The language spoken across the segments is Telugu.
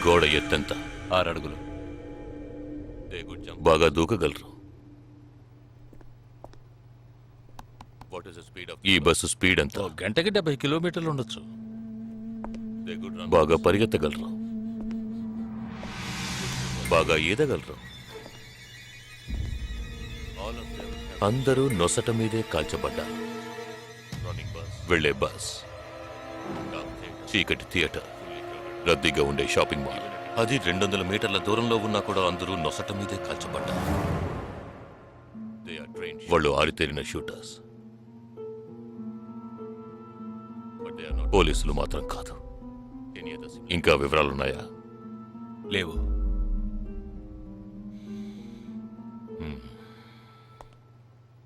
గోడ ఎత్తెంత? 6 అడుగులు. బాగా దూకగలరు. ఈ బస్సు స్పీడ్ ఎంత? గంటకి 70 కిలోమీటర్లు ఉండొచ్చు. బాగా పరిగెత్తగలరు. బాగా ఈదగలరు. అందరూ నొసట మీదే కాల్చబడ్డారు. వెళ్లే బస్, చీకటి థియేటర్, రద్దీగా ఉండే షాపింగ్ మాల్, అది 200 మీటర్ల దూరంలో ఉన్నా కూడా అందరూ నొసట మీదే కాల్చబడ్డారు. వాళ్ళు ఆరితేరిన షూటర్స్. పోలీసులు మాత్రం కాదు. ఇంకా వివరాలున్నాయా? లేవు.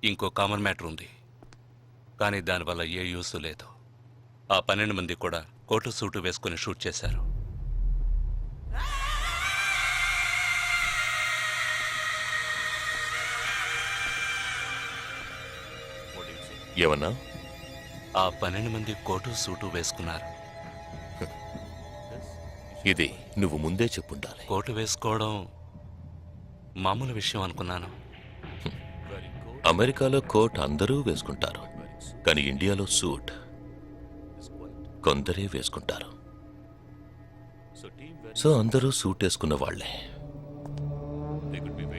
ఇంకో కామన్ మ్యాటర్ ఉంది, కానీ దానివల్ల ఏ యూస్ లేదు. ఆ 12 మంది కూడా కోటు సూటు వేసుకుని షూట్ చేశారు. ఏమన్నా? ఆ 12 మంది కోటు సూటు వేసుకున్నారు. ఇది నువ్వు ముందే చెప్పుండాలి. కోటు వేసుకోవడం మామూలు విషయం అనుకున్నాను. అమెరికాలో కోట్ అందరూ వేసుకుంటారు, కానీ ఇండియాలో సూట్ కొందరే వేసుకుంటారు. సో అందరూ సూట్ వేసుకున్న వాళ్లే.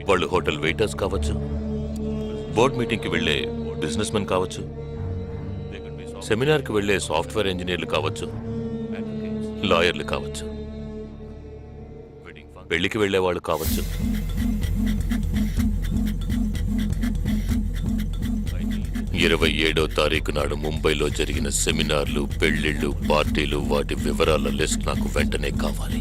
వాళ్ళు హోటల్ వెయిటర్స్ కావచ్చు, బోర్డ్ మీటింగ్కి వెళ్లే బిజినెస్ మెన్ కావచ్చు, సెమినార్కి వెళ్లే సాఫ్ట్వేర్ ఇంజనీర్లు కావచ్చు, లాయర్లు కావచ్చు, పెళ్లికి వెళ్లే వాళ్ళు కావచ్చు. 27వ తారీఖు నాడు ముంబైలో జరిగిన సెమినార్లు, పెళ్లిళ్లు, పార్టీలు, వాటి వివరాల లిస్ట్ నాకు వెంటనే కావాలి.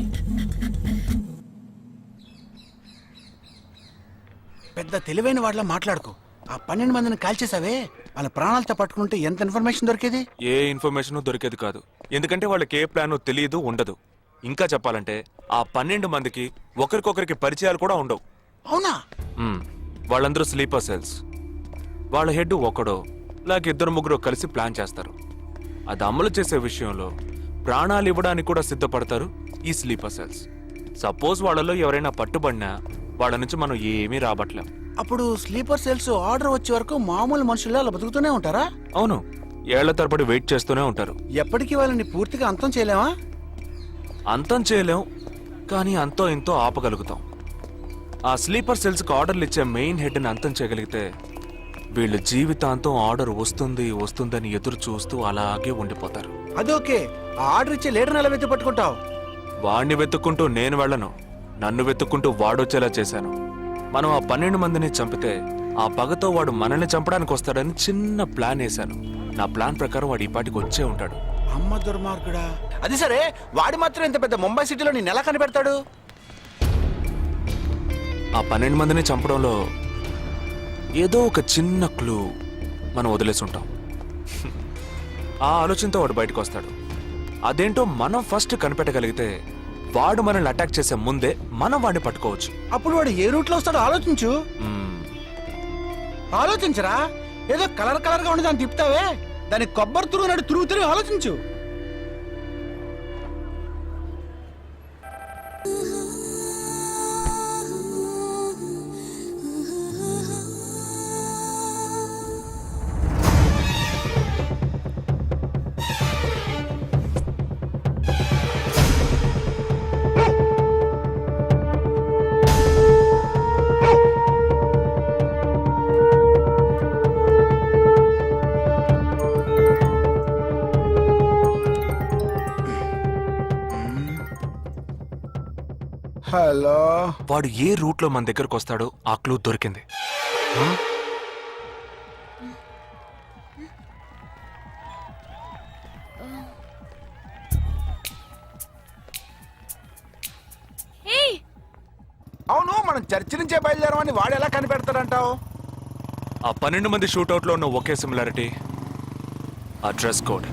పెద్ద తెలివైన వాళ్ళ మాట్లాడుకో. ఆ 12 మందిని కాల్చేసావే, వాళ్ళ ప్రాణాలతో పట్టుకుంటే ఎంత ఇన్ఫర్మేషన్ దొరికేది? ఏ ఇన్ఫర్మేషన్ దొరికేది కాదు. ఎందుకంటే వాళ్ళకి ఏ ప్లాన్ తెలియదు, ఉండదు. ఇంకా చెప్పాలంటే ఆ 12 మందికి ఒకరికొకరికి పరిచయాలు కూడా ఉండవు. అవునా? వాళ్ళందరూ స్లీపర్ సెల్స్. వాళ్ళ హెడ్ ఒకడో లేక 2-3 కలిసి ప్లాన్ చేస్తారు. అది అమలు చేసే విషయంలో ప్రాణాలు ఇవ్వడానికి కూడా సిద్ధపడతారు ఈ స్లీపర్ సెల్స్. సపోజ్ వాళ్ళలో ఎవరైనా పట్టుబడినా వాళ్ళ నుంచి మనం ఏమీ రాబట్టలేం. అప్పుడు స్లీపర్ సెల్స్ ఆర్డర్ వచ్చే వరకు మామూలు మనుషుల్లో అలా బతుకుతూనే ఉంటారా? అవును, ఏళ్ల తరబడి వెయిట్ చేస్తూనే ఉంటారు. ఎప్పటికీ వాళ్ళని పూర్తిగా అంతం చేయలేమా? అంతం చేయలేం, కానీ అంతో ఇంతో ఆపగలుగుతాం. ఆ స్లీపర్ సెల్స్కి ఆర్డర్లు ఇచ్చే మెయిన్ హెడ్ని అంతం చేయగలిగితే వీళ్ళు జీవితాంతం ఆర్డర్ వస్తుందని ఎదురు చూస్తూ అలాగే ఉండిపోతారు. అదోకే. ఆ ఆర్డర్ ఇచ్చే లీడర్ని ఎలా వెతి పట్టుకుంటావు? వాడిని వెతుక్కుంటూ నేను వెళ్ళను, నన్ను వెతుక్కుంటూ వాడొచ్చేలా చేశాను. మనం ఆ 12 మందిని చంపితే ఆ పగతో వాడు మనల్ని చంపడానికి వస్తాడని చిన్న ప్లాన్ వేశాను. నా ప్లాన్ ప్రకారం వాడు ఈ పాటికి వచ్చే ఉంటాడు. అమ్మ దుర్మార్గుడా. అది సరే, వాడు మాత్రం ఇంత పెద్ద ముంబై సిటీలో నేను ఎలా కనిపెడతాడు? ఆ 12 మందిని చంపడంలో ఏదో ఒక చిన్న క్లూ మనం వదిలేసి ఉంటాం. ఆ ఆలోచనతో వాడు బయటకు వస్తాడు. అదేంటో మనం ఫస్ట్ కనిపెట్టగలిగితే వాడు మనల్ని అటాక్ చేసే ముందే మనం వాడిని పట్టుకోవచ్చు. అప్పుడు వాడు ఏ రూట్లో వస్తాడో ఆలోచించు. ఆలోచించరా? ఏదో కలర్ గా ఉండదు అని తిప్పుతావే, దాని కొబ్బరి తురుగు తిరిగి ఆలోచించు. హలో. వాడు ఏ రూట్లో మన దగ్గరకు వస్తాడో ఆ క్లూ దొరికింది. అవును, మనం చర్చి నుంచే బయలుదేరమని వాడు ఎలా కనిపెడతాడంటావు? ఆ 12 మంది షూట్అవుట్ లో ఉన్న ఒకే సిమిలారిటీ ఆ డ్రెస్ కోడ్.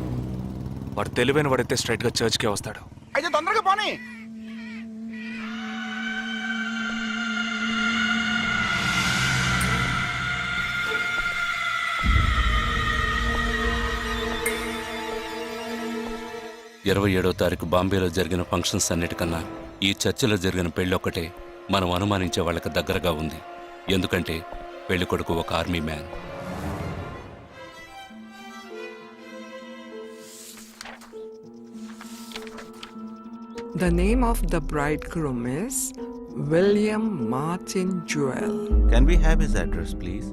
వాడు తెలివైన వాడైతే స్ట్రైట్ గా చర్చ్ కే వస్తాడు. అయితే తొందరగా పోనీ. తారీఖు బాంబేలో జరిగిన ఫంక్షన్స్ అన్నిటికన్నా ఈ చర్చిలో జరిగిన పెళ్ళొక్కటే మనం అనుమానించే వాళ్ళకి దగ్గరగా ఉంది. ఎందుకంటే పెళ్లి కొడుకు ఒక army man. The name of the bridegroom is William Martin Jewell. Can we have his address, please?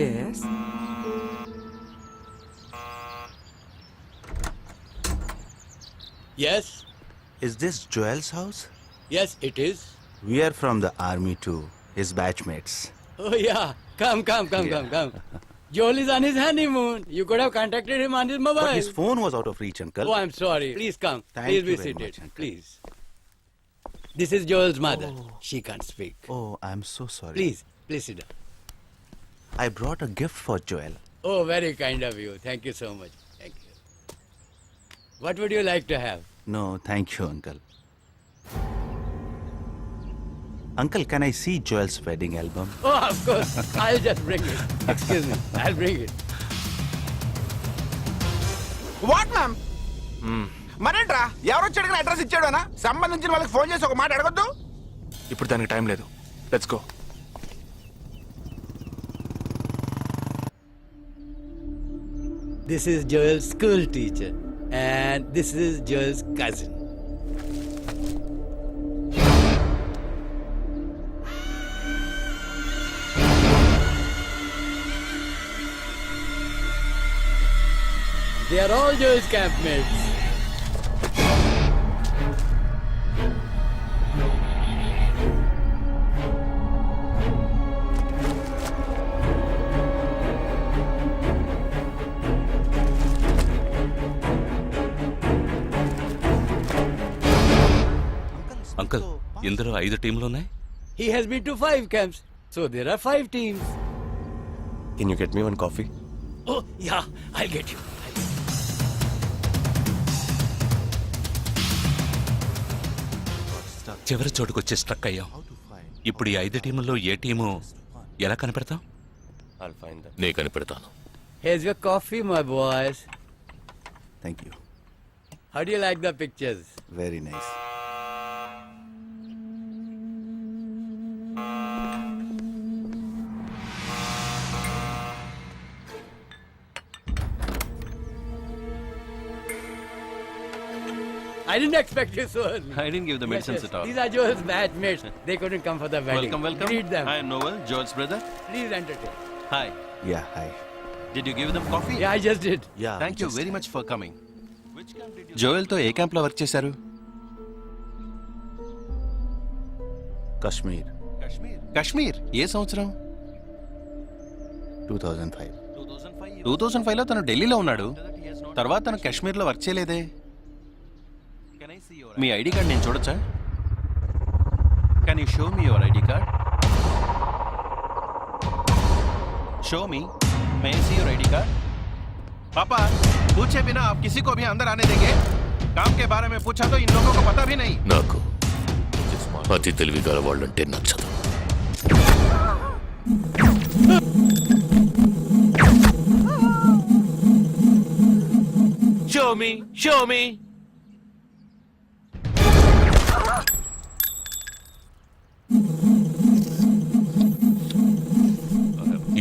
Yes. Yes, Is this Joel's house? yes, it is. We are from the army too, his batchmates. Oh, yeah. Come. Joel is on his honeymoon. You could have contacted him on his mobile. But his phone was out of reach, uncle. Oh, I'm sorry. Please come. Thank Please you be very seated. much, uncle. Please. This is Joel's mother. She can't speak. Oh, I'm so sorry. Please sit down. I brought a gift for Joel. Oh, very kind of you. Thank you so much. Thank you. What would you like to have? No, thank you, uncle. Uncle, can I see Joel's wedding album? Oh, of course. I'll just bring it. Excuse me. I'll bring it. What ma'am మరేంట్రా ఎవరు వచ్చాడు అడ్రస్ ఇచ్చాడనా సంబంధించిన వాళ్ళకి ఫోన్ చేసి ఒక మాట అడగొద్దు. ఇప్పుడు దానికి టైం లేదు. Let's go. This is Joel's school teacher. And this is Joel's cousin. They are all Joel's campmates. Uncle, ఇందులో 5 టీంలున్నాయి. He has been to 5 camps. So there are 5 teams. Can you get me one coffee? Oh, yeah, I'll get you. చివరి చోటుకొచ్చి స్ట్రక్ అయ్యాం. ఇప్పుడు ఈ 5 టీముల్లో ఏ టీము ఎలా కనిపెడతాం? I'll find them. నే కనిపెడతాను. Here's your coffee, my boys. Thank you. How do you like the pictures? Very nice. I didn't expect you so early. I didn't give the medicines at all. These are Joel's batchmates. They couldn't come for the wedding. Welcome. Greet them. I am Noel, Joel's brother. Please entertain. Hi. Yeah, hi. Did you give them coffee? Yeah, I just did. Yeah. Thank you very much for coming. జోయల్తో ఏ క్యాంప్లో వర్క్ చేశారు? Kashmir, కాశ్మీర్. ఏ సంవత్సరం? 2005. 2005లో తను ఢిల్లీలో ఉన్నాడు. తర్వాత తను కాశ్మీర్లో వర్క్ చేయలేదే. మీ ఐడి కార్డ్ నేను చూడొచ్చా? Can you show me your ID card? Show me. May I see your ID card? पापा, पूछे बिना आप किसी को भी अंदर आने देंगे? काम के बारे में पूछा तो इन लोगों को पता भी नहीं. నాకు అతి తెలివి గల వాళ్ళంటే నచ్చదు. Show me.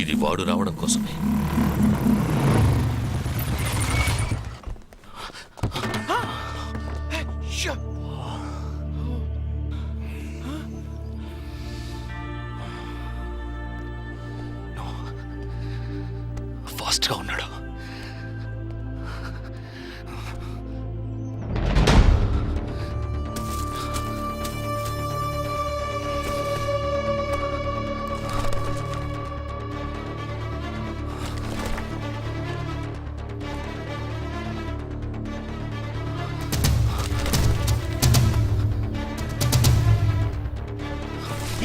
ఇది వాడు రావడం కోసమే. ఫాస్ట్గా ఉన్నాడు.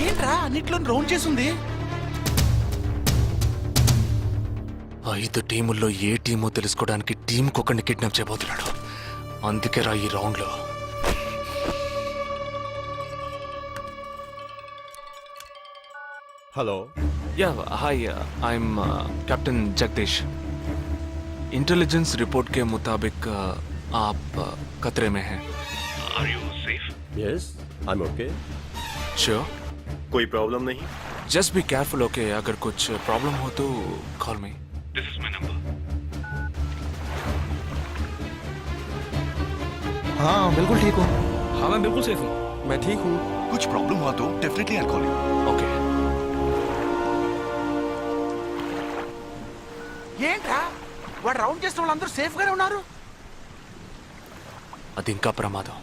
ఏంట్రా అన్నిట్లో రౌండ్ చేసింది. 5 టీముల్లో ఏ టీమో తెలుసుకోవడానికి టీంకొకరిని కిడ్నాప్ చేయబోతున్నాడు. అందుకే రా ఈ రౌండ్లో. Hello. Yeah hi, I'm captain Jagdish. Intelligence report के मुताबिक आप खतरे में हैं. Yes. I am okay. Sure. कोई प्रॉब्लम नहीं. Just be careful, okay? अगर कुछ प्रॉब्लम हो तो call me. This is my number. हाँ बिल्कुल ठीक हूँ. हाँ मैं बिल्कुल सेफ हूँ. मैं ठीक हूँ. कुछ प्रॉब्लम हुआ तो definitely I call you. Okay. ఏంట్రా వాడు రౌండ్ చేసిన వాళ్ళందరూ సేఫ్ గానే ఉన్నారు. అది ఇంకా ప్రమాదం.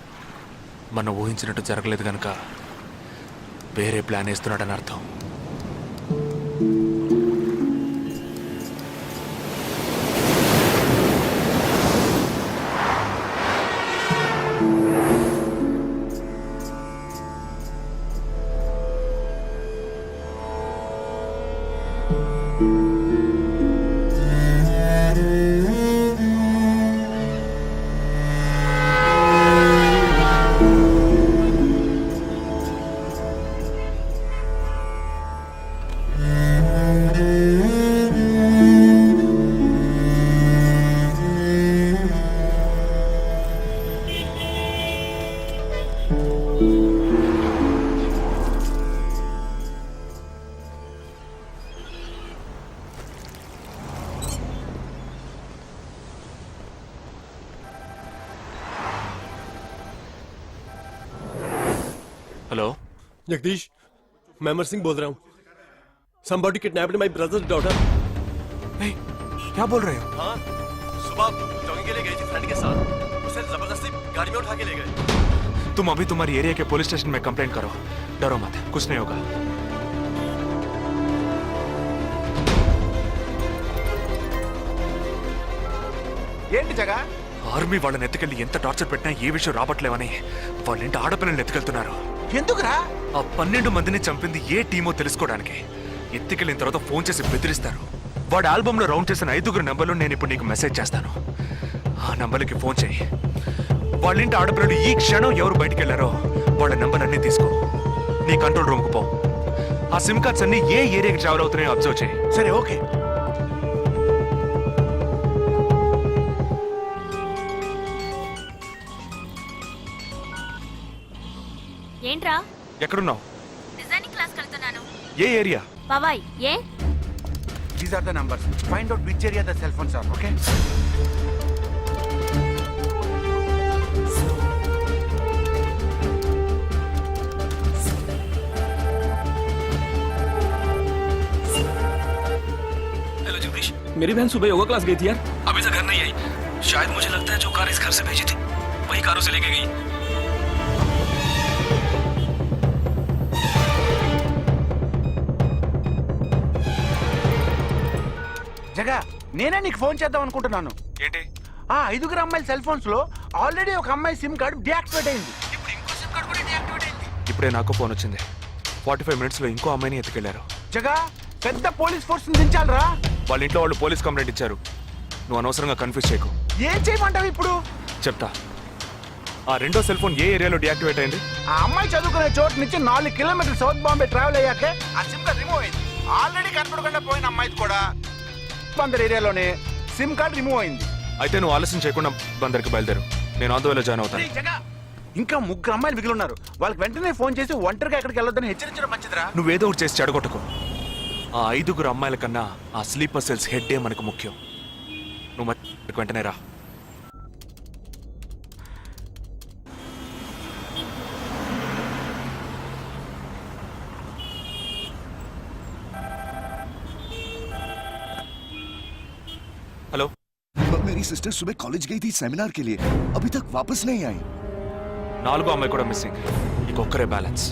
మనం ఊహించినట్టు జరగలేదు కనుక వేరే ప్లాన్ వేస్తున్నాడని అర్థం. हेलो. जगदीश, मैं अमर सिंह बोल रहा हूँ. Somebody kidnapped my brother's daughter. नहीं, क्या बोल रहे हो? हाँ, सुबह जॉगिंग के लिए गई थी फ्रेंड के साथ. उसे जबरदस्ती गाड़ी में उठा के ले गए. तुम अभी तुम्हारी एरिया के पुलिस स्टेशन में कंप्लेंट करो. डरो मत, कुछ नहीं होगा. ఏంటి జగా? ఆర్మీ వాళ్ళని ఎత్తుకెళ్ళి ఎంత టార్చర్ పెట్టినా ఏ విషయం రాబట్లేవని వాళ్ళేంటి ఆడపిల్లల్ని ఎత్తుకెళ్తున్నారు. ఎందుకురా? ఆ 12 మందిని చంపింది ఏ టీమో తెలుసుకోవడానికి. ఎత్తుకెళ్ళిన తర్వాత ఫోన్ చేసి బెదిరిస్తారు. వాడి ఆల్బంలో రౌండ్ చేసిన 5 నెంబర్లు నేను ఇప్పుడు నీకు మెసేజ్ చేస్తాను. ఆ నంబర్లకి ఫోన్ చేయి. వాళ్ళింటి ఆడపిల్లలు ఈ క్షణం ఎవరు బయటికి వెళ్ళారో వాళ్ళ నెంబర్ అన్నీ తీసుకో. నీ కంట్రోల్ రూమ్కి పో. ఆ సిమ్ కార్డ్స్ అన్ని ఏ ఏరియాకి ట్రావెల్ అవుతున్నాయో అబ్జర్వ్ చేయి. సరే ఓకే. ఏంట్రా? ఎక్కడున్నావు? డిజైనింగ్ క్లాస్ వెళ్తున్నాను. ఏ ఏరియా? బాబాయ్ ఏ? These are the numbers. Find out which area the cell phones are, okay? Hello Jagdish, मेरी बहन सुबह योगा क्लास गई थी यार. अभी तक घर नहीं आई. शायद मुझे लगता है जो कार इस घर से भेजी थी वही कारों से लेके गई. జగా, నేనే నీకు ఫోన్ చేద్దాం అనుకుంటున్నాను. ఏంటి? ఆ 5 అమ్మాయిల సెల్ ఫోన్స్ లో ఆల్రెడీ ఒక అమ్మాయి సిమ్ కార్డ్ డియాక్టివేట్ అయింది. ఇప్పుడు ఇంకో సిమ్ కార్డ్ కూడా డియాక్టివేట్ అయింది. ఇప్పుడే నాకు ఫోన్ వచ్చింది. 45 మినిట్స్లో ఇంకో అమ్మాయిని ఎత్తుకెళ్లారు. జగా, పెద్ద పోలీస్ ఫోర్స్ దించాలరా. వాళ్ళ ఇంట్లో వాళ్ళు పోలీస్ కంప్లైంట్ ఇచ్చారు. నువ్వు అనవసరంగా కన్ఫ్యూజ్ చేయకు. ఏం చేయమంటావు ఇప్పుడు? చెప్తా. ఆ రెండో సెల్ ఫోన్ ఏ ఏరియాలో డియాక్టివేట్ అయింది? ఆ అమ్మాయి చదువుకునే చోటు నుంచి 4 కిలోమీటర్లు సౌత్ బాంబే ట్రావెల్ అయ్యాకే ఆ సిమ్ కార్డ్ రిమూవ్ అయింది. ఆల్రెడీ కనపడకుండా పోయిన అమ్మాయి కూడా బందర్ ఏరియాలోనే సిమ్ కార్డ్ రిమూవ్ అయింది. అయితే నువ్వు ఆలస్యం చేయకుండా బందర్కి బయలుదేరు. నేను ఆన్ ద వేలో జాయిన్ అవుతాను. ఇంకా 3 అమ్మాయిలు మిగిలి ఉన్నారు. వాళ్ళకి వెంటనే ఫోన్ చేసి ఒంటరిగా ఎక్కడికి వెళ్ళొద్దని హెచ్చరించడం మంచిదిరా. నువ్వేదో ఒకటి చేసి చెడగొట్టుకో. ఆ 5 అమ్మాయిల కన్నా ఆ స్లీపర్ సెల్స్ హెడ్డే మనకు ముఖ్యం. నువ్వు వెంటనే రా. हेलो. मेरी सिस्टर सुबह कॉलेज गई थी सेमिनार के लिए, अभी तक वापस नहीं आई. 4 అమ్మాయి కూడా మిస్సింగ్. ఇంకొక్కరే balance.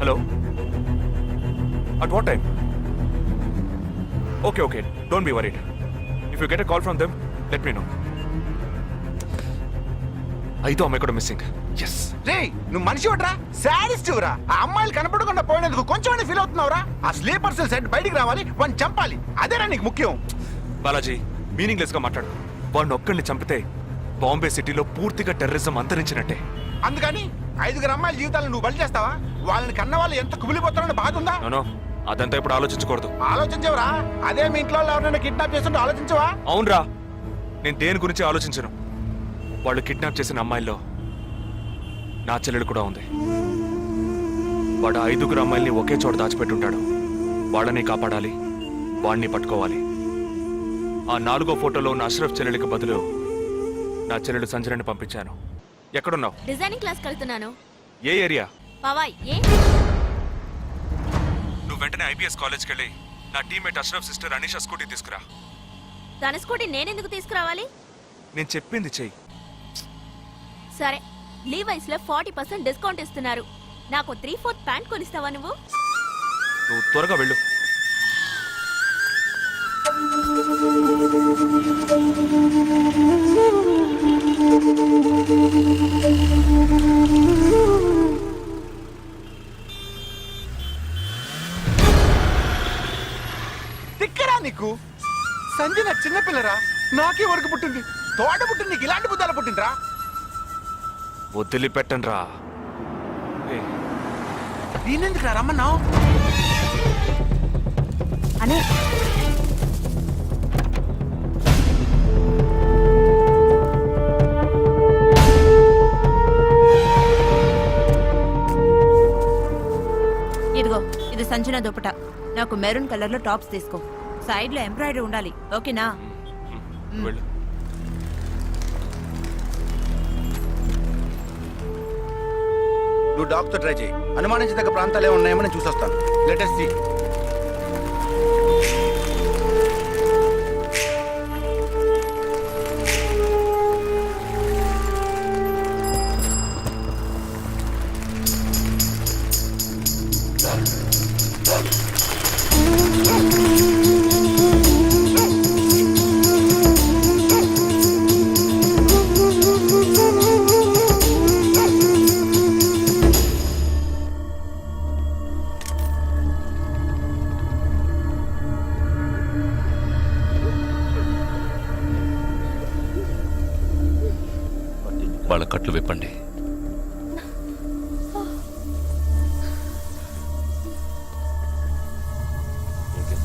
Hello. At what time? Okay okay, don't be worried. If you get a call from them let me know. 5 అమ్మాయి కూడా మిస్సింగ్. ఎస్. రే, నువ్వు మనిషి ఒకట్రా, సాడిస్ట్ రా. ఆ అమ్మాయిలు కనపడకుండా పోయినందుకు కొంచెం ఫీల్ అవుతున్నావురా. ఆ స్లీపర్ సెల్ సెట్ బయటికి రావాలి, వాడిని చంపాలి. అదేరా నీకు ముఖ్యం. బాలాజీ, మీనింగ్లెస్ గా మాట్లాడు. వాడిని ఒక్కడిని చంపితే బాంబే సిటీలో పూర్తిగా టెర్రరిజం అంతరించినట్టే. అందుకని 5 అమ్మాయిల జీవితాలను నువ్వు బలి చేస్తావా? వాళ్ళని కన్న వాళ్ళు ఎంత కుమిలిపోతారని బాధ ఉందా? నో, అదంతా ఇప్పుడు ఆలోచించకూడదు. ఆలోచించవరా? అదే మీ ఇంట్లో ఎవరైనా కిడ్నాప్ చేస్తుంటే ఆలోచించవా? అవునరా, నేను దేని గురించి ఆలోచించను. వాళ్ళు కిడ్నాప్ చేసిన అమ్మాయిల్లో నా చెల్లెలు కూడా ఉంది. వాడు 5 అమ్మాయిల్ని ఒకే చోట దాచిపెట్టుంటాడు. వాళ్ళని కాపాడాలి, వాడిని పట్టుకోవాలి. ఆ 4వ ఫోటోలో ఉన్న అష్రఫ్ చెల్లెలికి బదులు నా చెల్లెలు సంజనని పంపించాను. ఎక్కడున్నావు? డిజైనింగ్ క్లాస్ వెళ్తున్నాను. ఏ ఏరియా? పవాయ్. ఏ? నువ్వు వెంటనే ఐబీఎస్ కాలేజ్కి వెళ్ళి నా teammate Ashraf sister Anisha scooty తీసుకురా. తన స్కూటీ నేనెందుకు తీసుకురావాలి? నేను చెప్పింది చెయ్యి. సరే, లీవైస్ లో 40% డిస్కౌంట్ ఇస్తున్నారు. నాకు 3/4 ప్యాంట్ కొనిస్తావా నువ్వు? నువ్వు త్వరగా వెళ్ళు. తిక్కరా నీకు? సంజన చిన్నపిల్లరా, నాకే వరకు పుట్టింది. తోట పుట్టింది, నీకు ఇలాంటి బుద్ధాలు పుట్టిందిరా? వదిలిపెట్టండి రా. నేనెందుకు రమ్మన్నావు? అనే ఇదిగో, ఇది సంజన దుపట. నాకు మెరూన్ కలర్ లో టాప్స్ తీసుకో. సైడ్ లో ఎంబ్రాయిడరీ ఉండాలి, ఓకేనా? వెళ్ళు. నువ్వు డాక్టర్ ట్రై చేయి. అనుమానించదగ్గ ప్రాంతాలు ఏమి ఉన్నాయేమో నేను చూసొస్తాను. Latest see. వాళ్ళ కట్లు విప్పండి.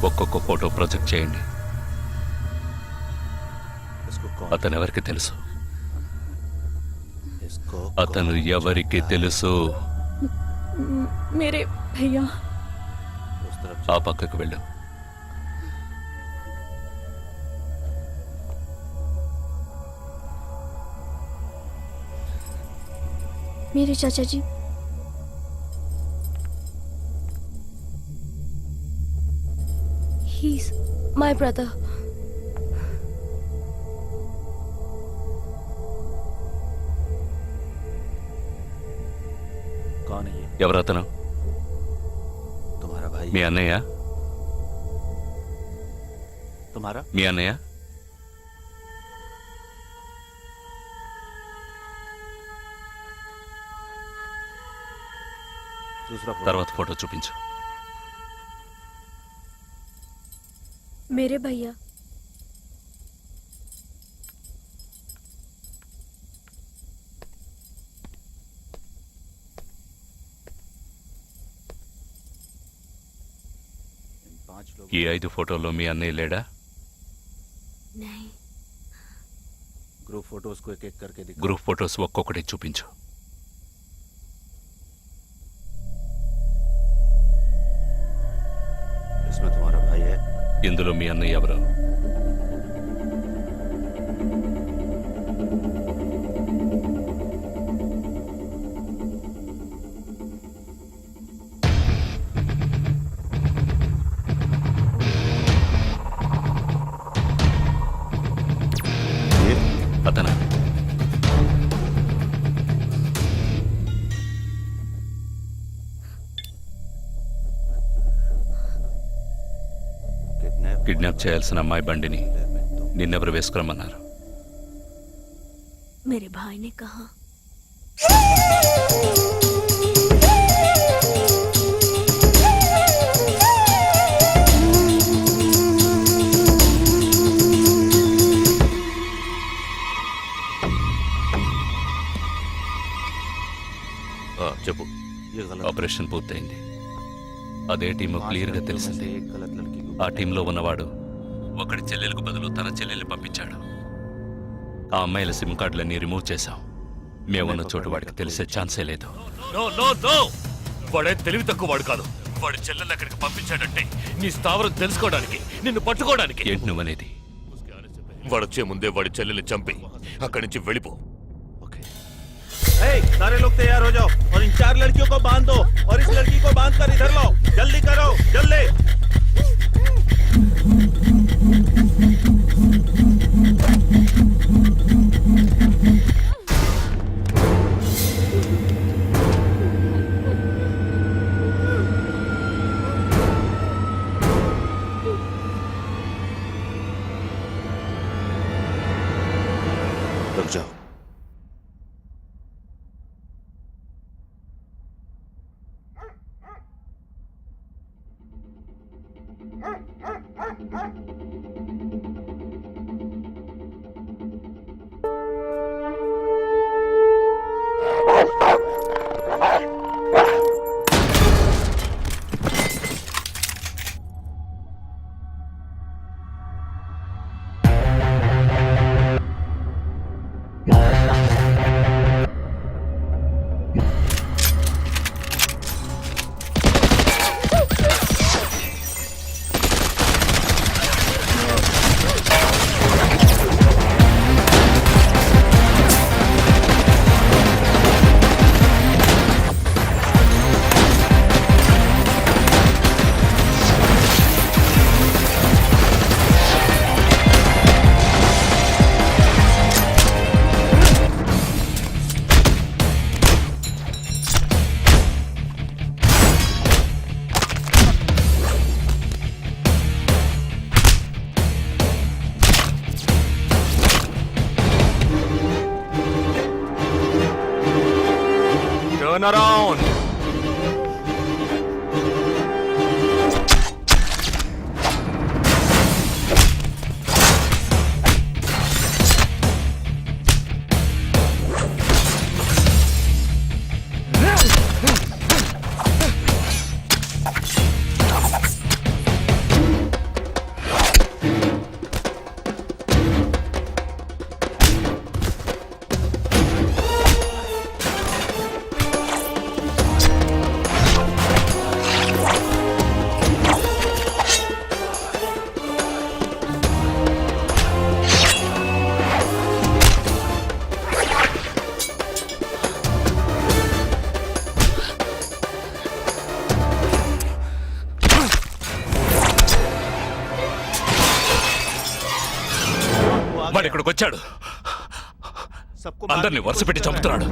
ఒక్కొక్క ఫోటో ప్రొజెక్ట్ చేయండి. అతను ఎవరికి తెలుసు? అతను ఎవరికి తెలుసు? మేరే భయ్యా. ఆ పక్కకు వెళ్ళు. मेरे चाचा जी. He's my brother. कौन है ये? ఎవరతను? तुम्हारा भाई? మీ అన్నయ్య? तुम्हारा? మీ అన్నయ్య? दूसरा फोटो। తర్వాత ఫోటో చూపించు. मेरे भैया. इन 5 लोग। ఈ 5 ఫోటోల్లో మీ అన్నయ్య లేడా? नहीं. ग्रुप फोटोज को एक एक करके दिखा। గ్రూప్ ఫోటోస్ ఒక్కొక్కటి చూపించు. इसमें तुम्हारा भाई है? ఇందులో మీ అన్నయ్య ఎవరు? ये? అతనా? కిడ్నాప్ చేయాల్సిన అమ్మాయి బండిని నిన్నెవరు వేసుకురమ్మన్నారు? मेरे भाई ने कहा. చెప్పు. ये गलत। ఆపరేషన్ పూర్తయింది. అదే టీము క్లియర్గా తెలిసింది. एक गलत लड़की को। ఆ టీంలో ఉన్నవాడు ఒకడి చెల్లెలకు బదులు తన చెల్లెల్ని పంపించాడు. ఆ అమ్మాయిల సిమ్ కార్డులన్నీ రిమూవ్ చేశాం. మేమున్న చోటు వాడికి తెలిసే ఛాన్సే లేదు. నో నో నో, వాడే తెలివి తక్కువ వాడు కాదు. వాడి చెల్లెల్ని అక్కడికి పంపించాడంటే నీ స్థావరం తెలుసుకోవడానికి, నిన్ను పట్టుకోవడానికి. ఏంటి నువ్వనేది? వాడొచ్చే ముందే వాడి చెల్లెల్ని చంపి అక్కడి నుంచి వెళ్ళిపో. सारे लोग तैयार हो जाओ और इन 4 लड़कियों को बांध दो और इस लड़की को बांध कर इधर लो. जल्दी करो, जल्दी. रुक जाओ. Turn around. వాడు ఇక్కడికి వచ్చాడు, అందరినీ వరుస పెట్టి చంపుతున్నాడు.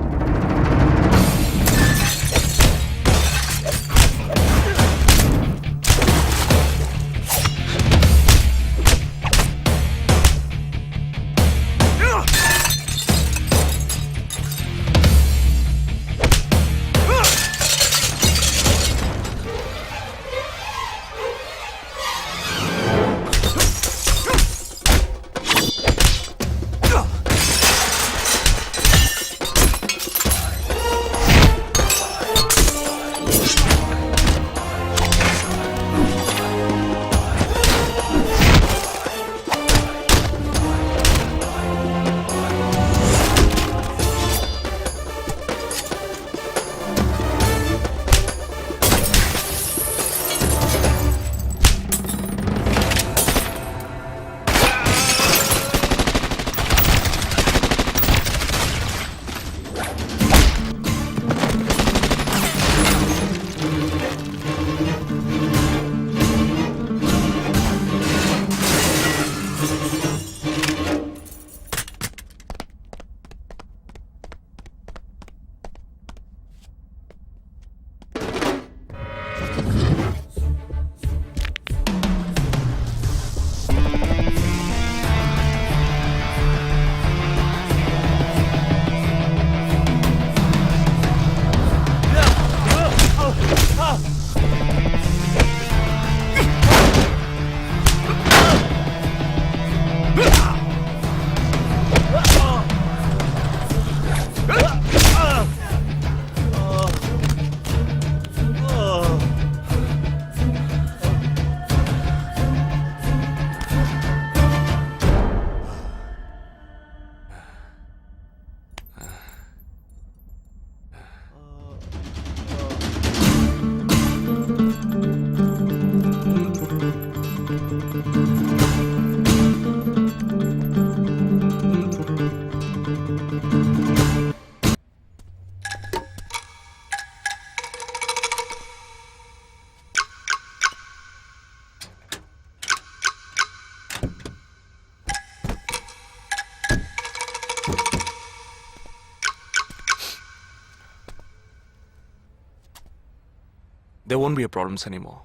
there won't be a problems anymore.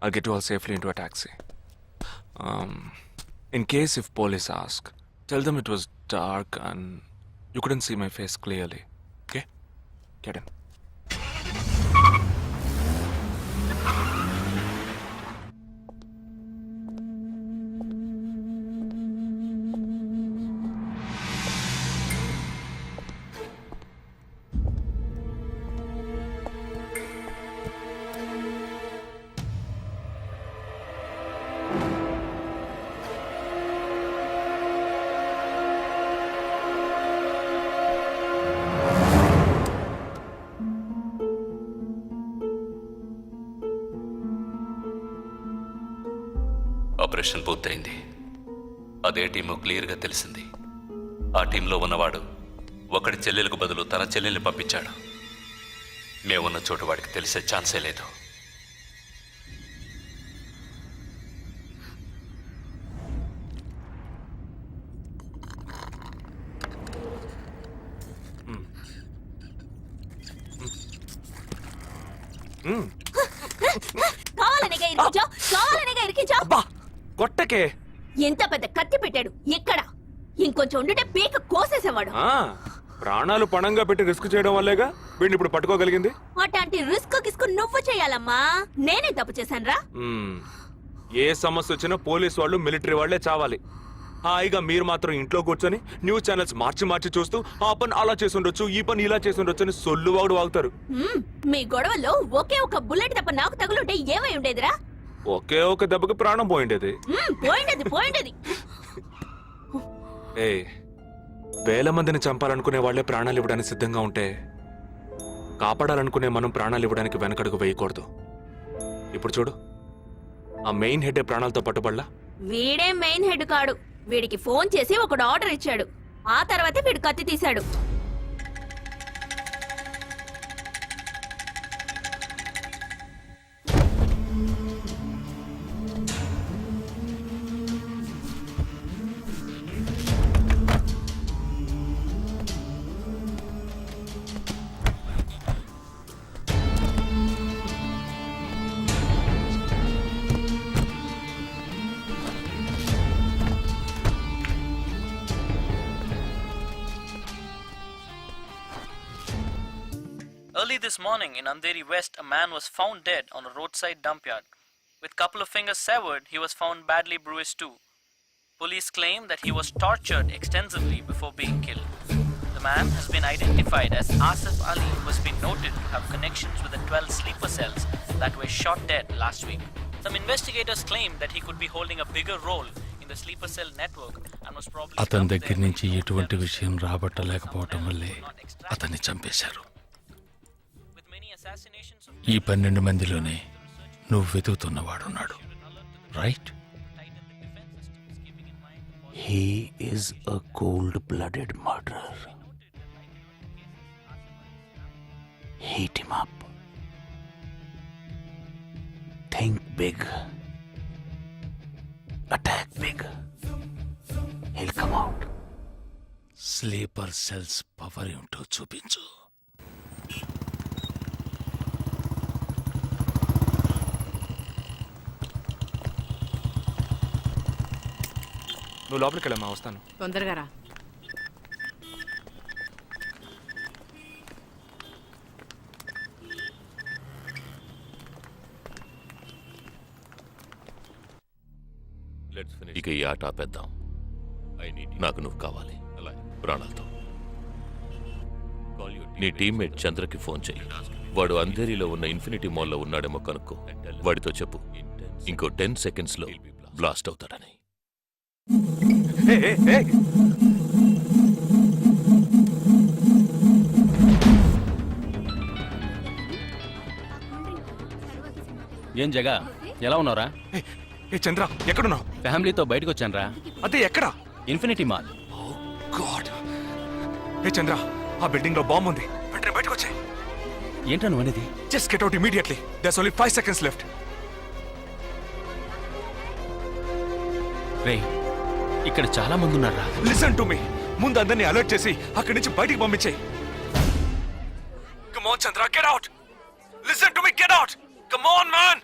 I'll get you all safely into a taxi. In case if police ask, tell them it was dark and you couldn't see my face clearly. Okay? Get in. Operation పూర్తయింది. అదే టీము క్లియర్గా తెలిసింది. ఆ టీంలో ఉన్నవాడు ఒకడి చెల్లెలకు బదులు తన చెల్లెల్ని పంపించాడు. మేమున్న చోటు వాడికి తెలిసే ఛాన్సే లేదు. కావాలనిగా ఇరికించా. కొట్టకే. ఎంత పెద్ద కత్తి పెట్టాడు. ఎక్కడ ఇంకొంచెం ఉండుంటే పీక కోసేసేవాడు. ప్రాణాలు పణంగా పెట్టి రిస్క్ చేయడం వల్లేగా వీడిని ఇప్పుడు పట్టుకోగలిగింది. అట్లాంటి రిస్క్ కిస్కు నువ్వు చేయాలమ్మా. నేనే తప్పు చేశానురా. ఏ సమస్య వచ్చినా పోలీస్ వాళ్ళు మిలిటరీ వాళ్లే చావాలి. హాయిగా మీరు మాత్రం ఇంట్లో కూర్చొని న్యూస్ ఛానల్స్ మార్చి చూస్తూ ఆ పని అలా చేసుండొచ్చు, ఈ పని ఇలా చేసుండొచ్చు అని సొల్లు వాగుడు వాగుతారు. మీ గొడవలో ఒకే ఒక బుల్లెట్ తప్ప నాకు తగులుంటే ఏమై ఉండేదిరా? ఒకే ఒక దెబ్బకి ప్రాణం పోయిండేది. పోయిండేది. వేల మందిని చంపాలనుకునే వాళ్లే ప్రాణాలు ఇవ్వడానికి సిద్ధంగా ఉంటే కాపాడాలనుకునే మనం ప్రాణాలు ఇవ్వడానికి వెనకడుగు వేయకూడదు. ఇప్పుడు చూడు, ఆ మెయిన్ హెడ్ ప్రాణాలతో పట్టుబడలా. వీడే మెయిన్ హెడ్ కాడు. వీడికి ఫోన్ చేసి ఒకడు ఆర్డర్ ఇచ్చాడు. ఆ తర్వాతే వీడు కత్తి తీశాడు. Early this morning in Andheri West, a man was found dead on a roadside dump yard. With couple of fingers severed, he was found badly bruised too. Police claim that he was tortured extensively before being killed. The man has been identified as Asif Ali, who has been noted to have connections with the 12 sleeper cells that were shot dead last week. Some investigators claim that he could be holding a bigger role in the sleeper cell network and was probably అతని దగ్గర నుంచి ఎటువంటి విషయం రాబట్టలేకపోవటం వల్లే అతన్ని చంపేశారు. ఈ 12 మందిలోనే నువ్వు వెతుకుతున్నవాడున్నాడు, right? He is a cold-blooded murderer. Heat him up. Think big. Attack big. He'll come out. Sleeper cells power ఏంటో చూపించు. నువ్వు లోపలికి వెళ్ళమ్మా, వస్తాను. తొందరగా రా. ఇక ఈ ఆట ఆపేద్దాం. నాకు నువ్వు కావాలి ప్రాణాలతో. నీ టీమ్మేట్ చంద్రకి ఫోన్ చెయ్యి. వాడు అంధేరిలో ఉన్న ఇన్ఫినిటీ మాల్లో ఉన్నాడేమో కనుక్కో. వాడితో చెప్పు ఇంకో 10 seconds లో బ్లాస్ట్ అవుతాడని. ఏం జగా, ఎలా ఉన్నారా? చంద్ర, ఎక్కడున్నావు? ఫ్యామిలీతో బయటకు వచ్చాను రా. అదే ఎక్కడ? Infinity mall. చంద్ర, ఆ బిల్డింగ్ లో బాంబు ఉంది. వెంటనే బయటకు వచ్చాయి. ఏంటో నువ్వు అనేది? Just get out immediately. There's only 5 seconds left. రేయ్, ఇక్కడ చాలా మంది ఉన్నారా? Listen to me. ముందు అందరినీ అలర్ట్ చేసి అక్కడి నుంచి బయటికి పంపించేయి. Come on Chandra, get out. Listen to me, get out. Come on, man!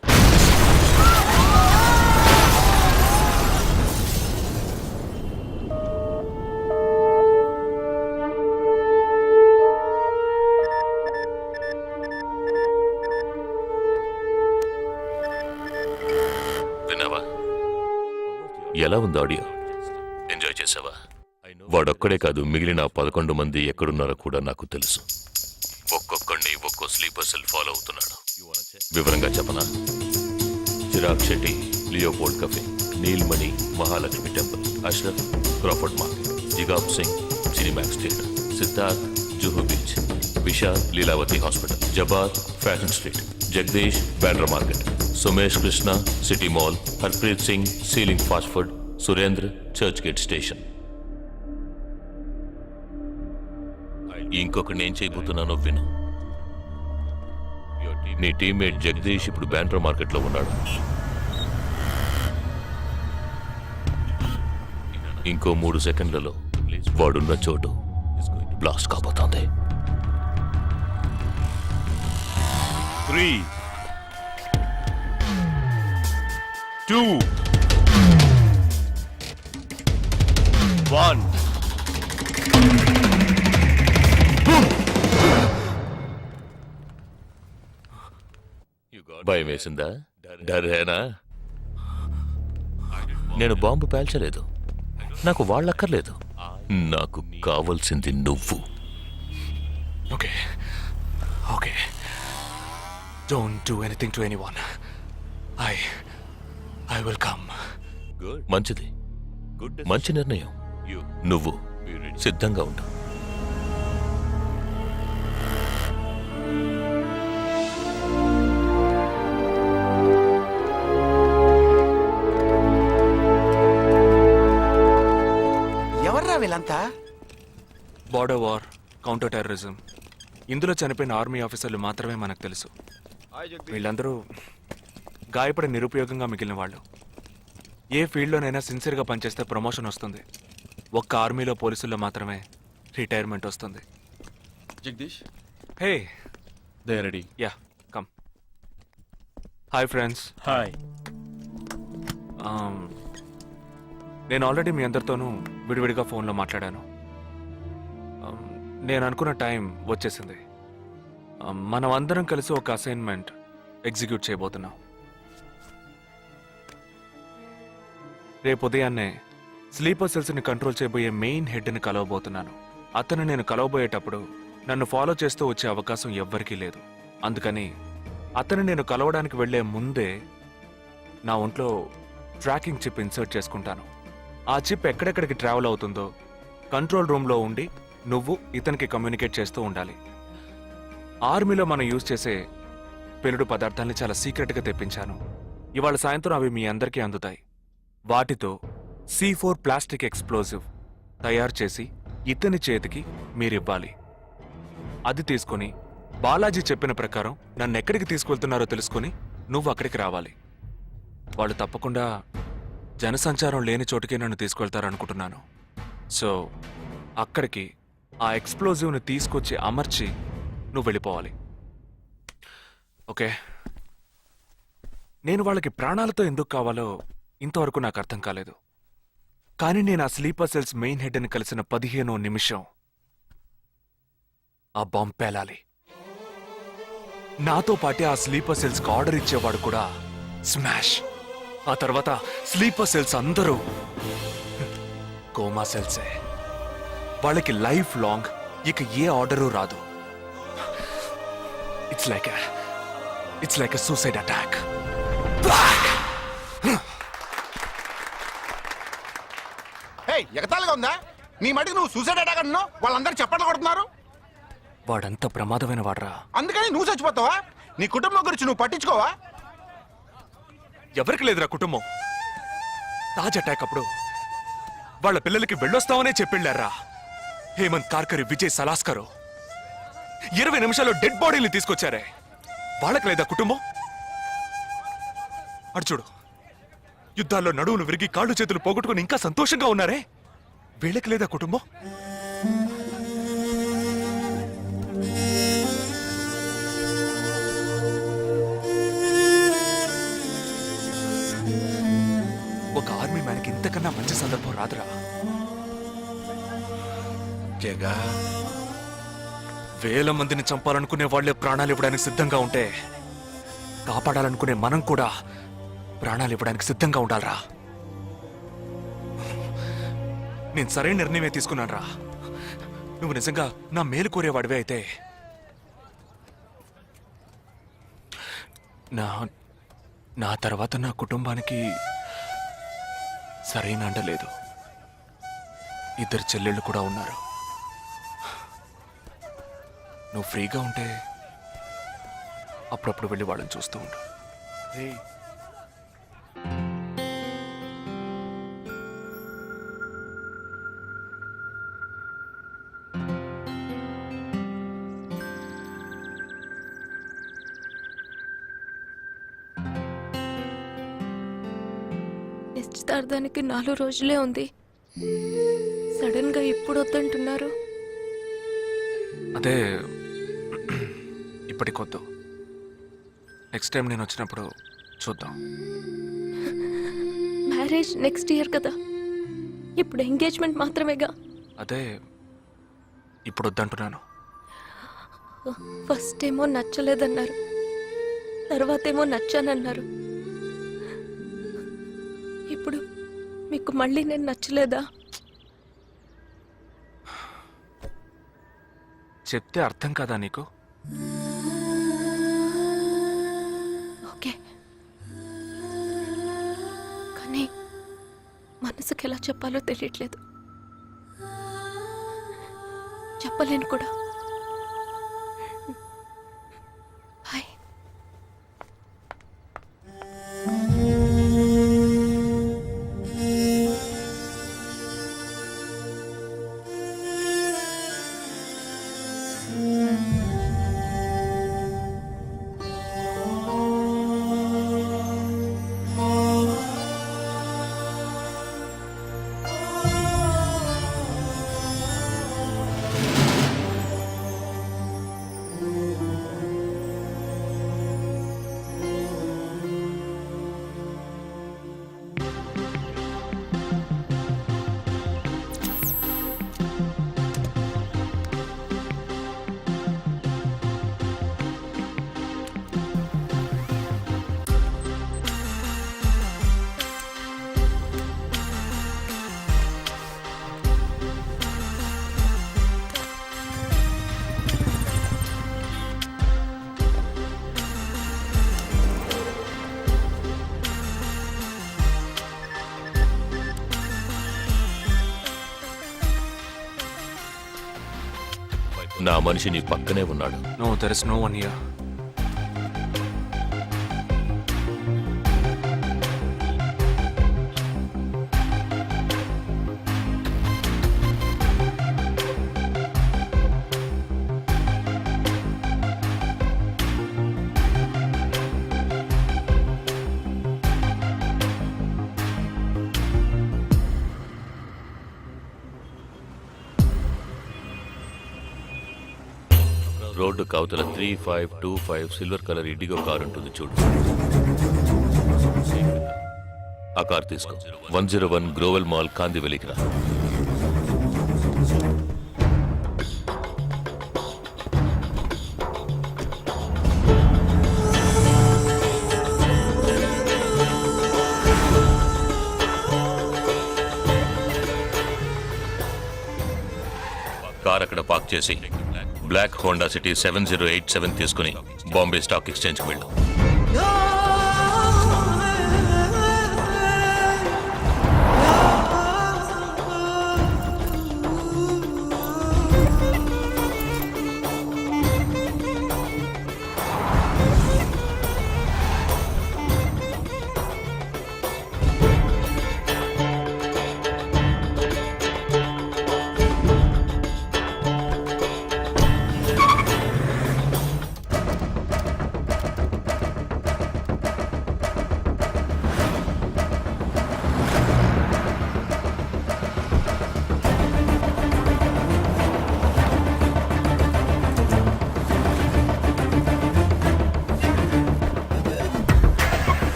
విన్నావా? ఎలా ఉంది ఆడియో? ఎంజాయ్ చేసావా? వాడొక్కడే కాదు, మిగిలిన 11 మంది ఎక్కడున్నారో కూడా నాకు తెలుసు. ఒక్కొక్కడిని ఒక్కో స్లీపర్ సెల్ ఫాలో అవుతున్నాడు. వివరంగా చెప్పనా? Chirag Shetty, Leopold Cafe, Neelmani, Mahalakshmi temple, Ashraf, Crawford market, జిగాబ్ Singh, Cinemax theatre, Siddharth, Juhu beach, Vishal, Lilavati hospital, జబాద్, fashion street, Jagdish, Bandra market, Sumesh Krishna, city mall, Harpreet Singh, ceiling fast food, Surendra, Churchgate station. ఇంకొకటి నేను చేయబోతున్నానో విను. నీ టీమ్మేట్ జగదీష్ ఇప్పుడు బ్యాండ్రా మార్కెట్లో ఉన్నాడు. ఇంకో 3 సెకండ్లలో వాడున్న చోటు బ్లాస్ట్ కాబోతోంది. 3, 2, 1. భయం వేసిందా? డరేనా? నేను బాంబు పేల్చలేదు. నాకు వాళ్ళక్కర్లేదు. నాకు కావలసింది నువ్వు. Okay. Okay. Don't do anything to anyone. I will come. మంచిది. మంచి నిర్ణయం. నువ్వు సిద్ధంగా ఉండు. ఎవర్రా వీళ్ళంతా? బార్డర్ వార్, కౌంటర్ టెర్రరిజం, ఇందులో చనిపోయిన ఆర్మీ ఆఫీసర్లు మాత్రమే మనకు తెలుసు. వీళ్ళందరూ గాయపడి నిరుపయోగంగా మిగిలిన వాళ్ళు. ఏ ఫీల్డ్లోనైనా సిన్సియర్గా పనిచేస్తే ప్రమోషన్ వస్తుంది. ఒక్క ఆర్మీలో పోలీసుల్లో మాత్రమే రిటైర్మెంట్ వస్తుంది. Jagdish, hey, they ready. Yeah, come. Hi friends. Hi. నేను ఆల్రెడీ మీ అందరితోనూ విడివిడిగా ఫోన్లో మాట్లాడాను. నేను అనుకున్న టైం వచ్చేసింది. మనం అందరం కలిసి ఒక అసైన్మెంట్ ఎగ్జిక్యూట్ చేయబోతున్నాం. రేపు ఉదయాన్నే స్లీపర్ సెల్స్ని కంట్రోల్ చేయబోయే మెయిన్ హెడ్ని కలవబోతున్నాను. అతను నేను కలవబోయేటప్పుడు నన్ను ఫాలో చేస్తూ వచ్చే అవకాశం ఎవ్వరికీ లేదు. అందుకని అతను నేను కలవడానికి వెళ్లే ముందే నా ఒంట్లో ట్రాకింగ్ చిప్ ఇన్సర్ట్ చేసుకుంటాను. ఆ చిప్ ఎక్కడెక్కడికి ట్రావెల్ అవుతుందో కంట్రోల్ రూమ్లో ఉండి నువ్వు ఇతనికి కమ్యూనికేట్ చేస్తూ ఉండాలి. ఆర్మీలో మనం యూజ్ చేసే పెలుడు పదార్థాన్ని చాలా సీక్రెట్గా తెప్పించాను. ఇవాళ సాయంత్రం అవి మీ అందరికీ అందుతాయి. వాటితో C4 ప్లాస్టిక్ ఎక్స్ప్లోజివ్ తయారు చేసి ఇతని చేతికి మీరివ్వాలి. అది తీసుకుని బాలాజీ చెప్పిన ప్రకారం నన్ను ఎక్కడికి తీసుకెళ్తున్నారో తెలుసుకుని నువ్వు అక్కడికి రావాలి. వాళ్ళు తప్పకుండా జనసంచారం లేని చోటుకే నన్ను తీసుకెళ్తారనుకుంటున్నాను. సో అక్కడికి ఆ ఎక్స్ప్లోజివ్ని తీసుకొచ్చి అమర్చి నువ్వు వెళ్ళిపోవాలి. ఓకే? నేను వాళ్ళకి ప్రాణాలతో ఎందుకు కావాలో ఇంతవరకు నాకు అర్థం కాలేదు. కానీ నేను ఆ స్లీపర్ సెల్స్ మెయిన్ హెడ్ని కలిసిన 15వ నిమిషం ఆ బాంబ్ పేలాలి. నాతో పాటే ఆ స్లీపర్ సెల్స్కి ఆర్డర్ ఇచ్చేవాడు కూడా స్మాష్. ఆ తర్వాత స్లీపర్ సెల్స్ అందరూ కోమా సెల్సే. వాళ్ళకి లైఫ్ లాంగ్ ఇక ఏ ఆర్డరు రాదు. It's like a suicide attack. ఎగతాళిగా ఉందా? నీ మటుకు నువ్వు సూసైడ్ అటాక్ అన్నావు, వాళ్ళందరూ చప్పట్లు కొడుతున్నారు. వాడంత ప్రమాదమైన వాడ్రా. అందుకని నువ్వు చచ్చిపోతావా? నీ కుటుంబం గురించి నువ్వు పట్టించుకోవా? ఎవరికి లేదురా కుటుంబం. తాజ్ అటాక్ అప్పుడు వాళ్ళ పిల్లలకి వెళ్ళొస్తామనే చెప్పెళ్ళారా. హేమంత్ కార్కరి, విజయ్ సలాస్కరు 20 నిమిషాల్లో డెడ్ బాడీని తీసుకొచ్చారే. వాళ్ళకి లేదా కుటుంబం? అటు చూడు, యుద్ధాల్లో నడువులు విరిగి కాళ్ళు చేతులు పోగొట్టుకుని ఇంకా సంతోషంగా ఉన్నారే. వీళ్ళకి లేదా కుటుంబం? ఇంతకన్నా మంచి సందర్భం రాదురా. జగా వేల మందిని చంపాలనుకునే వాళ్లే ప్రాణాలు ఇవ్వడానికి సిద్ధంగా ఉంటే కాపాడాలనుకునే మనం కూడా ప్రాణాలు ఇవ్వడానికి సిద్ధంగా ఉండాలిరా. నేను సరైన నిర్ణయమే తీసుకున్నాను రా. నువ్వు నిజంగా నా మేలు కోరేవాడివే అయితే నా తర్వాత నా కుటుంబానికి సరైన అండ లేదు. 2 చెల్లెళ్ళు కూడా ఉన్నారు. నువ్వు ఫ్రీగా ఉంటే అప్పుడప్పుడు వెళ్ళి వాళ్ళని చూస్తూ ఉండు. నిశ్చితార్థానికి 4 రోజులే ఉంది. సడన్ గా ఇప్పుడు వద్దంటున్నారు. అదే ఇప్పటికొద్దు. నెక్స్ట్ టైం నేను వచ్చినప్పుడు చూద్దాం. మ్యారేజ్ నెక్స్ట్ ఇయర్ కదా, ఇప్పుడు ఎంగేజ్మెంట్ మాత్రమేగా. అదే ఇప్పుడు వద్దంటున్నాను. ఫస్ట్ ఏమో నచ్చలేదన్నారు, తర్వాతేమో నచ్చానన్నారు. ఇప్పుడు మీకు మళ్ళీ నేను నచ్చలేదా? చెప్తే అర్థం కాదా నీకు? ఓకే, కానీ మనసుకి ఎలా చెప్పాలో తెలియట్లేదు. చెప్పలేను కూడా. హాయ్. నా మనిషి నీ పక్కనే ఉన్నాడు. No, there is no one here. Road కవతల 3525 సిల్వర్ కలర్ ఇండిగో కార్ ఉంటుంది చూడు. ఆ కార్ తీసుకో. 101 గ్రోవెల్ మాల్ కాందివెలికి రా. కార్ అక్కడ పార్క్ చేసి బ్లాక్ హోండా సిటీ 7087 తీసుకుని బాంబే స్టాక్ ఎక్స్చేంజ్కి వెళ్ళు.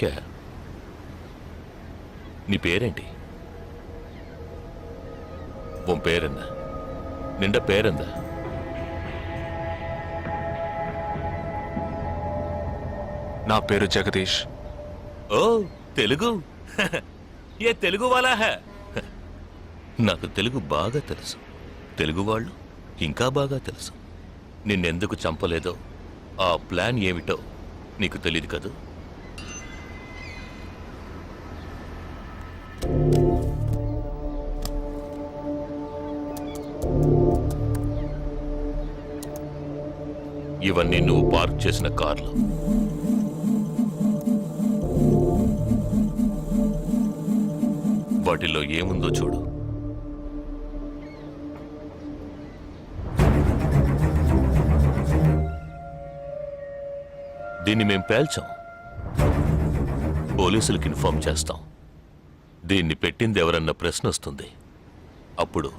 ఠీకే. నీ పేరేంటి? ఉన్ పేరెందా? నిండా పేరెందా? నా పేరు జగదీష్. ఓ తెలుగు. ఏ తెలుగు వాలా హై? నాకు తెలుగు బాగా తెలుసు. తెలుగు వాళ్ళు ఇంకా బాగా తెలుసు. నిన్నెందుకు చంపలేదో, ఆ ప్లాన్ ఏమిటో నీకు తెలియదు కదూ. ఇవన్నీ నువ్వు పార్క్ చేసిన కార్లు. వాటిల్లో ఏముందో చూడు. దీన్ని మేం పేల్చాం. పోలీసులకు ఇన్ఫార్మ్ చేస్తాం. దీన్ని పెట్టింది ఎవరన్న ప్రశ్న వస్తుంది. అప్పుడు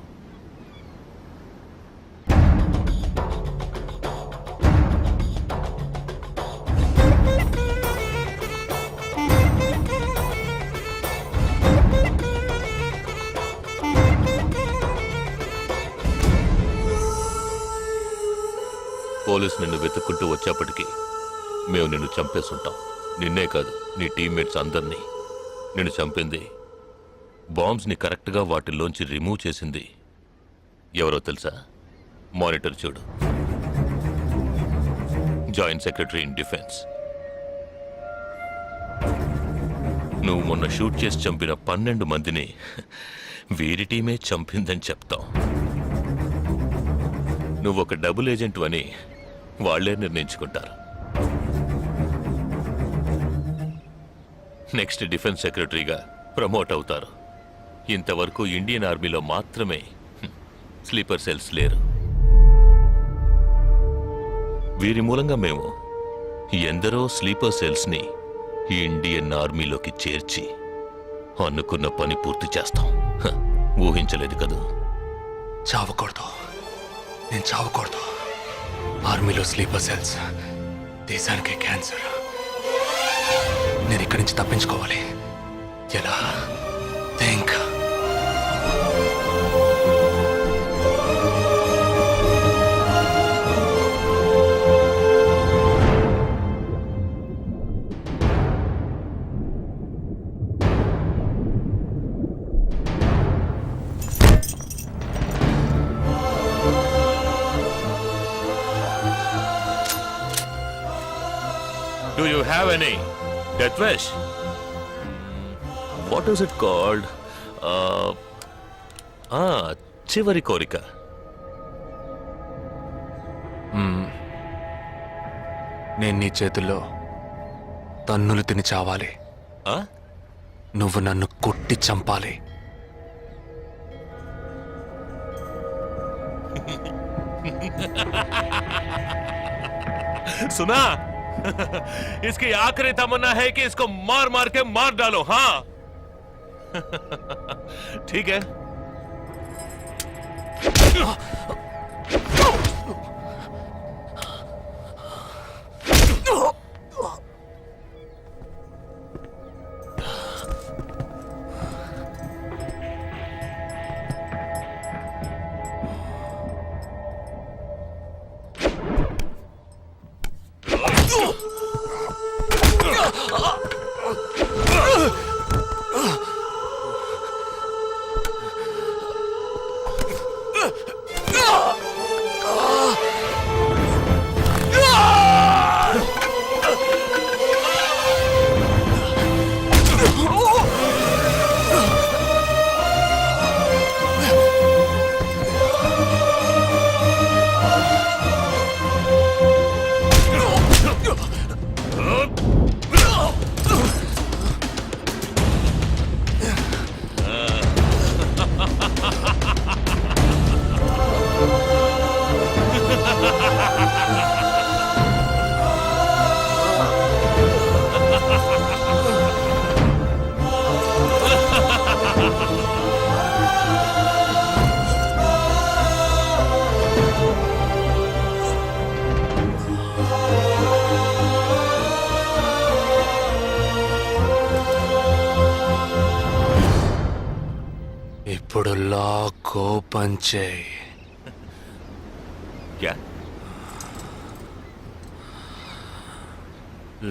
పోలీసు నిన్ను వెతుక్కుంటూ వచ్చేప్పటికీ మేము నిన్ను చంపేసుంటాం. నిన్నే కాదు, నీ టీమ్మేట్స్ అందరినీ. నిన్ను చంపింది, బాంబ్స్ని కరెక్ట్గా వాటిల్లోంచి రిమూవ్ చేసింది ఎవరో తెలుసా? మానిటర్ చూడు. Joint secretary in defence. నువ్వు మొన్న షూట్ చేసి చంపిన 12 మందిని వీరి టీమే చంపిందని చెప్తాం. నువ్వు ఒక డబుల్ ఏజెంట్ అని వాళ్లే నిర్ణయించుకుంటారు. నెక్స్ట్ డిఫెన్స్ సెక్రటరీగా ప్రమోట్ అవుతారు. ఇంతవరకు ఇండియన్ ఆర్మీలో మాత్రమే స్లీపర్ సెల్స్ లేరు. వీరి మూలంగా మేము ఎందరో స్లీపర్ సెల్స్ని ఇండియన్ ఆర్మీలోకి చేర్చి అనుకున్న పని పూర్తి చేస్తాం. ఊహించలేదు కదూ. చావకూడదు, నేను చావకూడదు. ఆర్మీలో స్లీపర్ సెల్స్ దేశానికి క్యాన్సర్. నేను ఇక్కడి నుంచి తప్పించుకోవాలి. ఎలా? Think. Do you have any death wish? What is it called? చివరి కోరిక. నేను నీ చేతుల్లో తన్నులు తిని చావాలి. నువ్వు నన్ను కొట్టి చంపాలి. सुना? इसकी आखिरी तमन्ना है कि इसको मार मार के मार डालो. हाँ ठीक है. ఇప్పుడు లాక్ ఓపెన్ చేయి. క్యా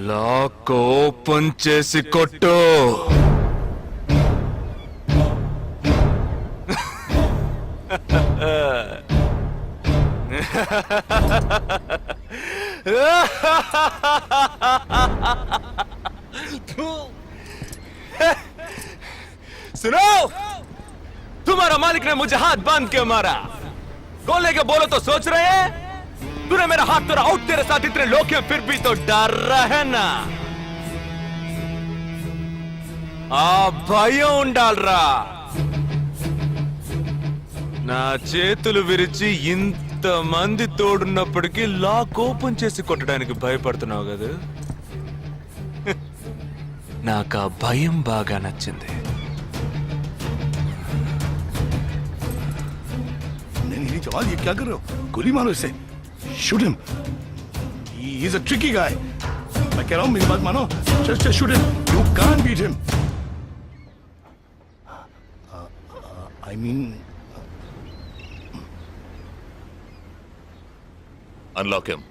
లాక్ ఓపెన్ చేసి కొట్టు. सुनो, तुम्हारा मालिक ने मुझे हाथ बांध के मारा. गोले के बोलो तो सोच रहे हैं. तूने मेरा हाथ तोड़ा आउट, तेरे साथ इतने लोग हैं फिर भी तो डर रहा है ना. आ భయం ఉండాలరా. నా చేతులు విరిచి ఇంత మంది తోడున్నప్పటికీ లాక్ ఓపెన్ చేసి కొట్టడానికి భయపడుతున్నావు కదా. నాకు ఆ భయం బాగా నచ్చింది. नहीं जवान, ये क्या कर रहे हो? गोली मारो इसे. Shoot him. He is a tricky guy. मैं कह रहा हूं, मेरी बात मानो. Just shoot him. You can't beat him. I mean unlock him.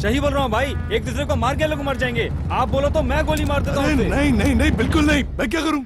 सही बोल रहा हूँ भाई, एक दूसरे को मार के लोग मर जाएंगे. आप बोलो तो मैं गोली मार देता हूँ. नहीं नहीं नहीं, बिल्कुल नहीं. मैं क्या करूं?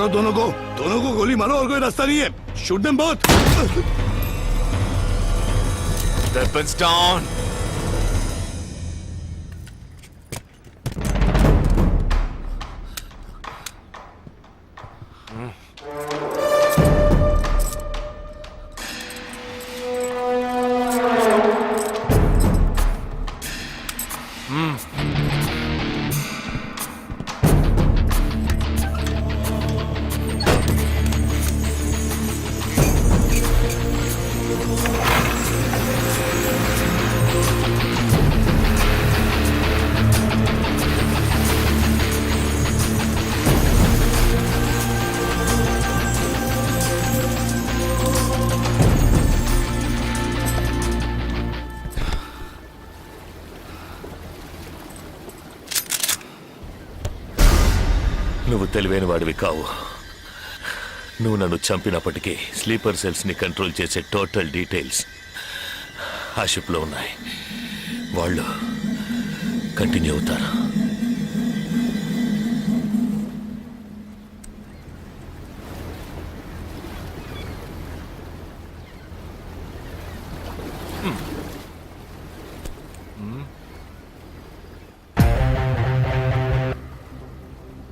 मारो दोनों को गोली मारो और कोई रास्ता नहीं है shoot them both Weapons down. నువ్వు తెలివైన వాడివి కావు. నువ్వు నన్ను చంపినప్పటికీ స్లీపర్ సెల్స్ని కంట్రోల్ చేసే టోటల్ డీటెయిల్స్ ఆ షిప్లో ఉన్నాయి. వాళ్ళు కంటిన్యూ అవుతారు.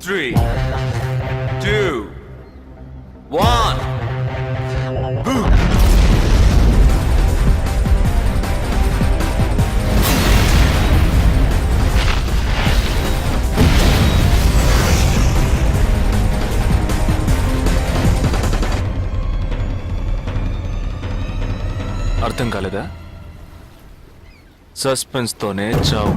Three, two, one. Boom. అర్థం కాలేదా? సస్పెన్స్ తోనే చావు.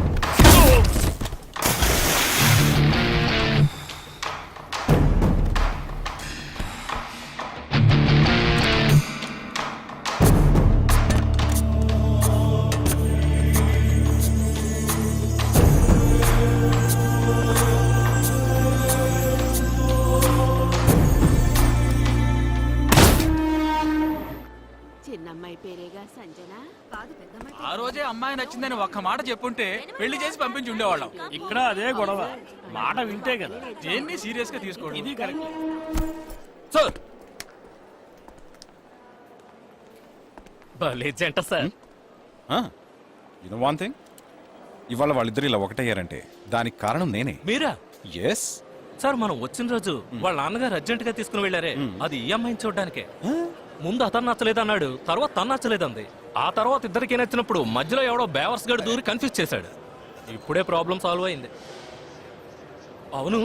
చిన్నమ్మాయి పేరేగా సంజన. ఆ రోజే అమ్మాయి నచ్చిందని ఒక్క మాట చెప్పుంటే పెళ్లి చేసి పంపించి ఉండేవాళ్ళం. ఇక్కడ అదే గొడవ. మాట వింటే కదా దేన్ని సీరియస్ గా తీసుకోండి. ఇది కరెక్ట్ సార్. భలే జంట సార్. వన్ థింగ్, ఇవాళ వాళ్ళిద్దరు ఇలా ఒకటయ్యారంటే దానికి కారణం నేనే. మీరా? ఎస్ సార్, మనం వచ్చిన రోజు వాళ్ళ నాన్నగారు అర్జెంట్ గా తీసుకుని వెళ్ళారే, అది ఈ అమ్మాయిని చూడడానికే. ముందు అతను నచ్చలేదు అన్నాడు, తర్వాత తను నచ్చలేదంది. ఆ తర్వాత ఇద్దరికి నచ్చినప్పుడు మధ్యలో ఎవడో బేవర్స్ గడు దూరి కన్ఫ్యూజ్ చేశాడు. ఇప్పుడే ప్రాబ్లం సాల్వ్ అయింది. అవును,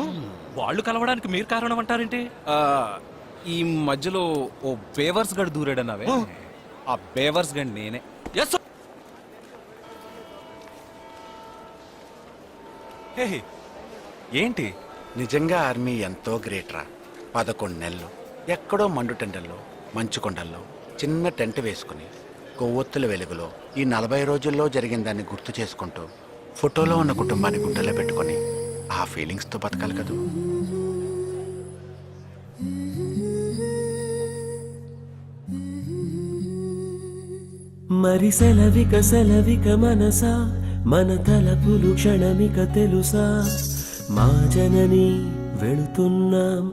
వాళ్ళు కలవడానికి మీరు కారణం అంటారేంటి? ఈ మధ్యలో ఓ బేవర్స్ గడు దూరాడన్నావే, ఆ బేవర్స్ గడు నేనే. ఎస్. ఏంటి? నిజంగా ఆర్మీ ఎంతో గ్రేట్ రా. 11 నెలలు ఎక్కడో మండుటెండల్లో మంచు కొండల్లో చిన్న టెంట్ వేసుకుని కొవ్వొత్తుల వెలుగులో ఈ 40 రోజుల్లో జరిగిన దాన్ని గుర్తు చేసుకుంటూ ఫోటోలో ఉన్న కుటుంబాన్ని గుండెలో పెట్టుకొని ఆ ఫీలింగ్స్తో బతకాలి కదూ. మరి సెలవిక మనసా మన తలపులు క్షణమిక తెలుసా మా జనని వెళుతున్నాం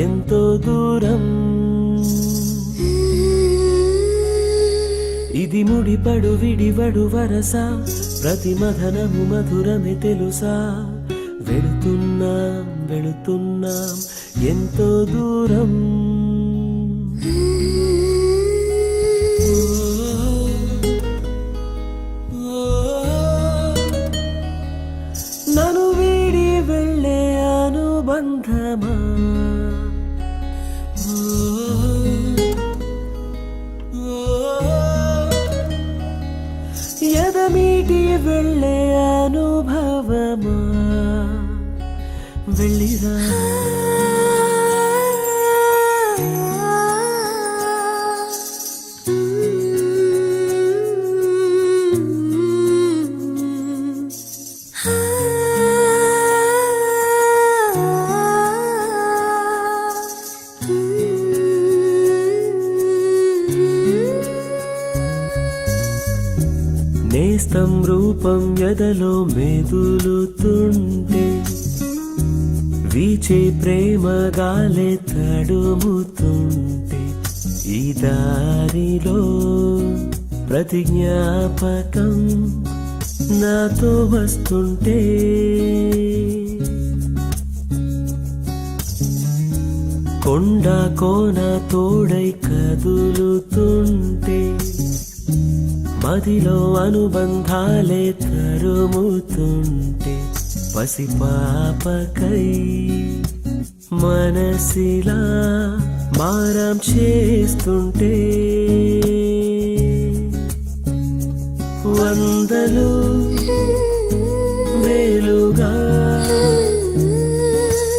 ఎంతో దూరం ఇది ముడిపడు విడివడు వరస ప్రతి మధనము మధురమే తెలుసా వెళుతున్నాం ఎంతో దూరం నన్ను వీడి వెళ్ళే అనుబంధమా ఎదమీటి వెళ్ళే అనుభవమా వెళ్ళిరా నేస్తం రూపం ఎదలో మెదులుతుంటే వీచే ప్రేమ గాలే తడుముతుంటే ఈ దారిలో ప్రతి జ్ఞాపకం నాతో వస్తుంటే కొండ కోన తోడై కదులుతుంటే మదిలో అనుబంధాలే తరుముతుంటే పసిపాపకై మనసిలా మారం చేస్తుంటే వందలు వేలుగా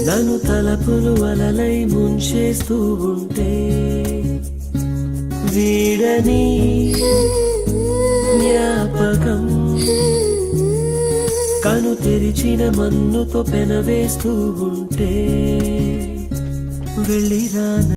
నన్ను తలపులు అలలై ముంచేస్తూ ఉంటే వీడని జ్ఞాపకం కను తెరిచిన మన్నుతో పెనవేస్తూ ఉంటే వెళ్ళిరాన